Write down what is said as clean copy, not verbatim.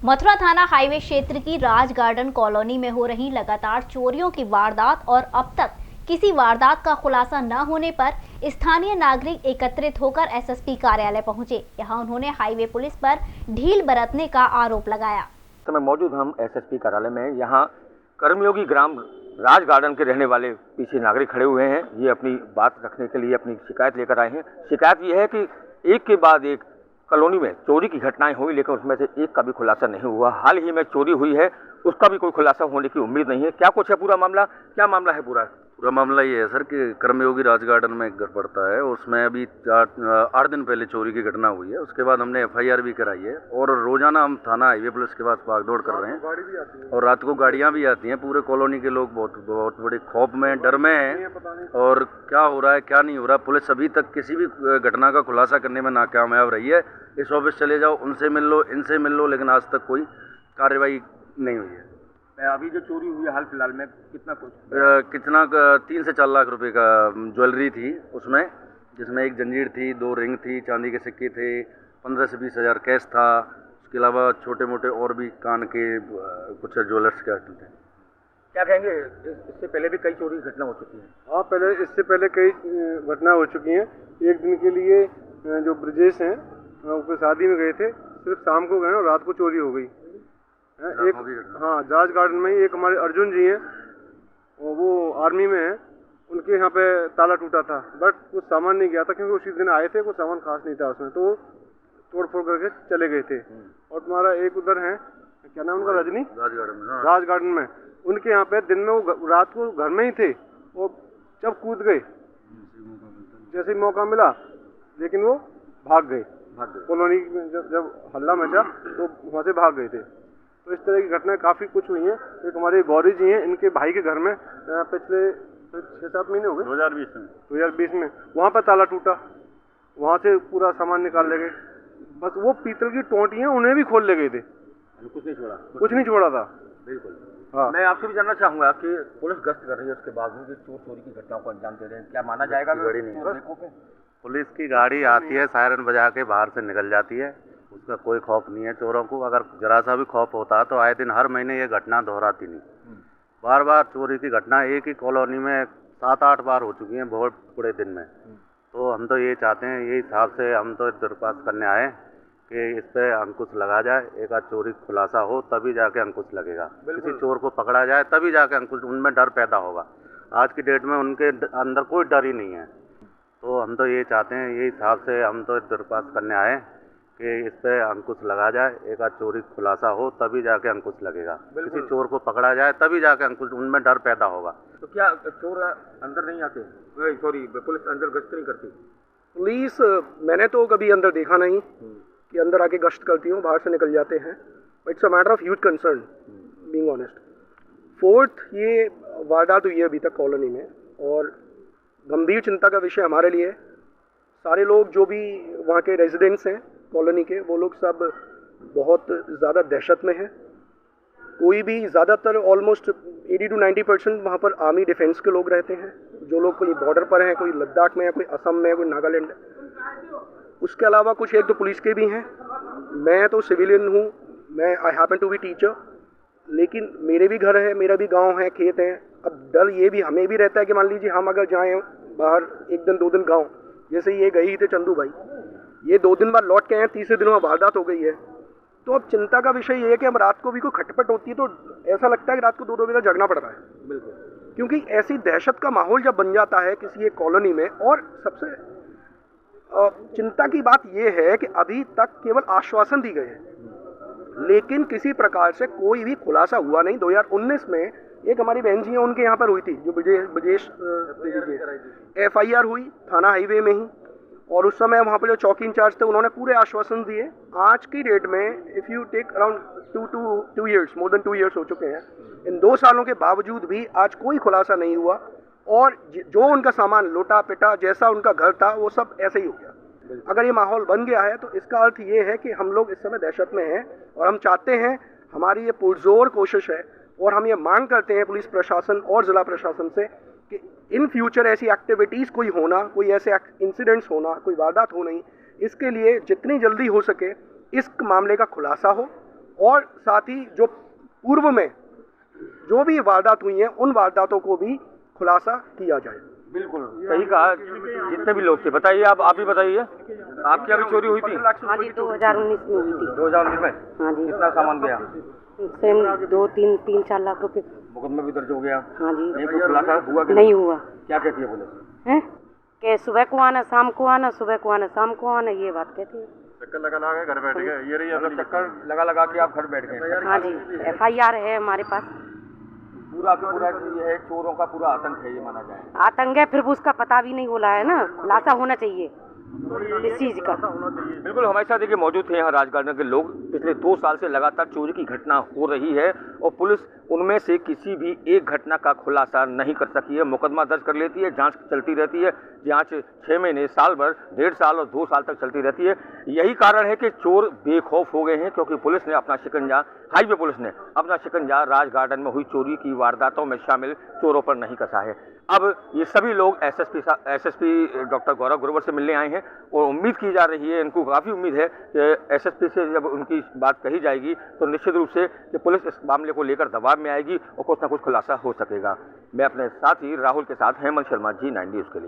मथुरा थाना हाईवे क्षेत्र की राज गार्डन कॉलोनी में हो रही लगातार चोरियों की वारदात और अब तक किसी वारदात का खुलासा न होने पर स्थानीय नागरिक एकत्रित होकर एसएसपी कार्यालय पहुंचे। यहां उन्होंने हाईवे पुलिस पर ढील बरतने का आरोप लगाया। समय मौजूद हम एसएसपी कार्यालय में। यहां कर्मयोगी ग्राम राज गार्डन के रहने वाले पीछे नागरिक खड़े हुए हैं। ये अपनी बात रखने के लिए अपनी शिकायत लेकर आए हैं। शिकायत ये है कि एक के बाद एक कॉलोनी में चोरी की घटनाएं हुई, लेकिन उसमें से एक का भी खुलासा नहीं हुआ। हाल ही में चोरी हुई है, उसका भी कोई खुलासा होने की उम्मीद नहीं है। क्या कुछ है पूरा मामला? क्या मामला है पूरा मामला ये है सर कि कर्मयोगी राज गार्डन में एक घर पड़ता है, उसमें अभी 8 दिन पहले चोरी की घटना हुई है। उसके बाद हमने एफआईआर भी कराई है और रोजाना हम थाना हाईवे पुलिस के पास भागदौड़ कर रहे हैं और रात को गाड़ियां भी आती हैं। पूरे कॉलोनी के लोग बहुत बड़े खौफ में, डर में हैं और क्या हो रहा है क्या नहीं हो रहा। पुलिस अभी तक किसी भी घटना का खुलासा करने में नाकामयाब रही है। इस ऑफिस चले जाओ, उनसे मिल लो, इनसे मिल लो, लेकिन आज तक कोई कार्रवाई नहीं हुई है। अभी जो चोरी हुई है हाल फिलहाल में कितना 3 से 4 लाख रुपए का ज्वेलरी थी उसमें, जिसमें एक जंजीर थी, 2 रिंग थी, चांदी के सिक्के थे, 15 से 20 हज़ार कैश था। उसके अलावा छोटे मोटे और भी कान के कुछ ज्वेलर्स के आइटम थे। क्या कहेंगे, इससे पहले भी कई चोरी की घटना हो चुकी है? हाँ, इससे पहले कई घटना हो चुकी हैं। एक दिन के लिए जो ब्रजेश हैं वो शादी में गए थे, सिर्फ शाम को गए और रात को चोरी हो गई। एक हाँ, राज गार्डन में एक हमारे अर्जुन जी हैं, वो आर्मी में हैं, उनके यहाँ पे ताला टूटा था, बट कुछ सामान नहीं गया था क्योंकि उसी दिन आए थे, कुछ सामान खास नहीं था उसमें, तो तोड़ फोड़ करके चले गए थे। और तुम्हारा एक उधर है, क्या नाम उनका, रजनी, राज गार्डन में, उनके यहाँ पे दिन में वो रात को घर में ही थे, वो जब कूद गए जैसे ही मौका मिला, लेकिन वो भाग गए। कॉलोनी में जब हल्ला मचा तो वहाँ से भाग गए थे। तो इस तरह की घटनाएं काफ़ी कुछ हुई हैं। एक हमारे गौरी जी हैं, इनके भाई के घर में पिछले 6-7 महीने हो गए, 2020 में वहाँ पर ताला टूटा, वहाँ से पूरा सामान निकाल ले गए। बस वो पीतल की टोंटियाँ उन्हें भी खोल ले गए थे, कुछ नहीं छोड़ा था। बिल्कुल। हाँ, मैं आपसे भी जानना चाहूँगा कि पुलिस गश्त कर रही है, उसके बावजूद चोरी की घटनाओं को अंजाम दे रहे हैं, क्या माना जाएगा? गाड़ी नहीं, पुलिस की गाड़ी आती है, सायरन बजा के बाहर से निकल जाती है, उसका कोई खौफ नहीं है चोरों को। अगर जरा सा भी खौफ होता तो आए दिन हर महीने ये घटना दोहराती नहीं। बार बार चोरी की घटना एक ही कॉलोनी में 7-8 बार हो चुकी हैं बहुत बड़े दिन में। तो हम तो ये चाहते हैं, ये हिसाब से हम तो दरख्वास्त करने आए कि इस पर अंकुश लगा जाए। एक आध चोरी खुलासा हो तभी जाके अंकुश लगेगा, किसी चोर को पकड़ा जाए तभी जाके अंकुश, उनमें डर पैदा होगा। आज की डेट में उनके अंदर कोई डर ही नहीं है। तो हम तो ये चाहते हैं, ये हिसाब से हम तो दरख्वास्त करने आए कि इस पर अंकुश लगा जाए। एक आध चोरी खुलासा हो तभी जाके अंकुश लगेगा, किसी चोर को पकड़ा जाए तभी जाके अंकुश, उनमें डर पैदा होगा। तो क्या चोर अंदर नहीं आते? सॉरी, पुलिस अंदर गश्त नहीं करती? पुलिस मैंने तो कभी अंदर देखा नहीं कि अंदर आके गश्त करती हूँ, बाहर से निकल जाते हैं। It's a matter of huge concern, being honest. 4th ये वारदात हुई है अभी तक कॉलोनी में और गंभीर चिंता का विषय हमारे लिए। सारे लोग जो भी वहाँ के रेजिडेंट्स हैं कॉलोनी के, वो लोग सब बहुत ज़्यादा दहशत में हैं। कोई भी, ज़्यादातर ऑलमोस्ट 80 to 90% वहाँ पर आर्मी डिफेंस के लोग रहते हैं, जो लोग कोई बॉर्डर पर हैं, कोई लद्दाख में है, कोई असम में है, कोई नागालैंड है। उसके अलावा कुछ एक दो पुलिस के भी हैं। मैं तो सिविलियन हूँ, मैं I happen to be teacher, लेकिन मेरे भी घर है, मेरा भी गाँव है, खेत हैं। अब डर ये भी हमें भी रहता है कि मान लीजिए हम अगर जाएँ बाहर 1 दिन 2 दिन गाँव, जैसे ये गई थे चंदू भाई, ये 2 दिन बाद लौट के आए, 3रे दिन में वारदात हो गई है। तो अब चिंता का विषय ये है कि हम रात को भी कोई खटपट होती है तो ऐसा लगता है कि रात को 2-2 बजे जगना पड़ रहा है। बिल्कुल, क्योंकि ऐसी दहशत का माहौल जब बन जाता है किसी एक कॉलोनी में। और सबसे चिंता की बात यह है कि अभी तक केवल आश्वासन दी गए हैं, लेकिन किसी प्रकार से कोई भी खुलासा हुआ नहीं। 2019 में एक हमारी बहन जी हैं, उनके यहाँ पर हुई थी, जो ब्रजेश एफआईआर हुई थाना हाईवे में ही, और उस समय वहाँ पर जो चौकी इंचार्ज थे उन्होंने पूरे आश्वासन दिए। आज की डेट में if you take around 2 years, more than 2 years हो चुके हैं। इन 2 सालों के बावजूद भी आज कोई खुलासा नहीं हुआ और जो उनका सामान लूटा पिटा, जैसा उनका घर था, वो सब ऐसे ही हो गया। अगर ये माहौल बन गया है तो इसका अर्थ ये है कि हम लोग इस समय दहशत में हैं और हम चाहते हैं, हमारी ये पुरजोर कोशिश है और हम ये मांग करते हैं पुलिस प्रशासन और ज़िला प्रशासन से कि इन फ्यूचर ऐसी एक्टिविटीज़ कोई होना, कोई ऐसे इंसिडेंट्स होना, कोई वारदात हो नहीं, इसके लिए जितनी जल्दी हो सके इस मामले का खुलासा हो और साथ ही जो पूर्व में जो भी वारदात हुई हैं उन वारदातों को भी खुलासा किया जाए। बिल्कुल सही कहा, जितने भी लोग थे। बताइए, आप ही बताइए, आपकी अभी चोरी हुई थी? हाँ जी, 2019 में हुई थी। 2019 में? हाँ जी। कितना सामान गया? सेम 2-3-4 लाख रुपए। मुकदमा भी दर्ज हो गया? हाँ जी। नहीं कोई खुलासा हुआ कि नहीं हुआ। क्या कहती है पुलिस? हैं कि सुबह को आना, शाम को आना, सुबह को आना, शाम को आना, ये बात कहती है। चक्कर लगा के घर बैठ गए, ये रही मतलब चक्कर लगा के आप घर बैठ गए? हाँ जी, FIR है हमारे पास। पूरा का पूरा ये है, चोरों का पूरा आतंक है ये माना जाए। आतंक है, फिर भी उसका पता भी नहीं बोला है ना, खुलासा होना चाहिए इस चीज का। बिल्कुल हमारे साथ देखिए मौजूद थे यहाँ राज गार्डन के लोग। पिछले 2 साल से लगातार चोरी की घटना हो रही है और पुलिस उनमें से किसी भी एक घटना का खुलासा नहीं कर सकी है। मुकदमा दर्ज कर लेती है, जांच चलती रहती है, जांच 6 महीने, साल भर, 1.5 साल और 2 साल तक चलती रहती है। यही कारण है कि चोर बेखौफ हो गए हैं, क्योंकि पुलिस ने अपना शिकंजा, हाईवे पुलिस ने अपना शिकंजा राज गार्डन में हुई चोरी की वारदातों में शामिल चोरों पर नहीं कसा है। अब ये सभी लोग एसएसपी डॉक्टर गौरव ग्रोवर से मिलने आए हैं और उम्मीद की जा रही है, इनको काफ़ी उम्मीद है कि एसएसपी से जब उनकी बात कही जाएगी तो निश्चित रूप से कि पुलिस इस मामले को लेकर दबाव में आएगी और कुछ ना कुछ खुलासा हो सकेगा। मैं अपने साथी राहुल के साथ हेमंत शर्मा, G9 न्यूज़ के लिए।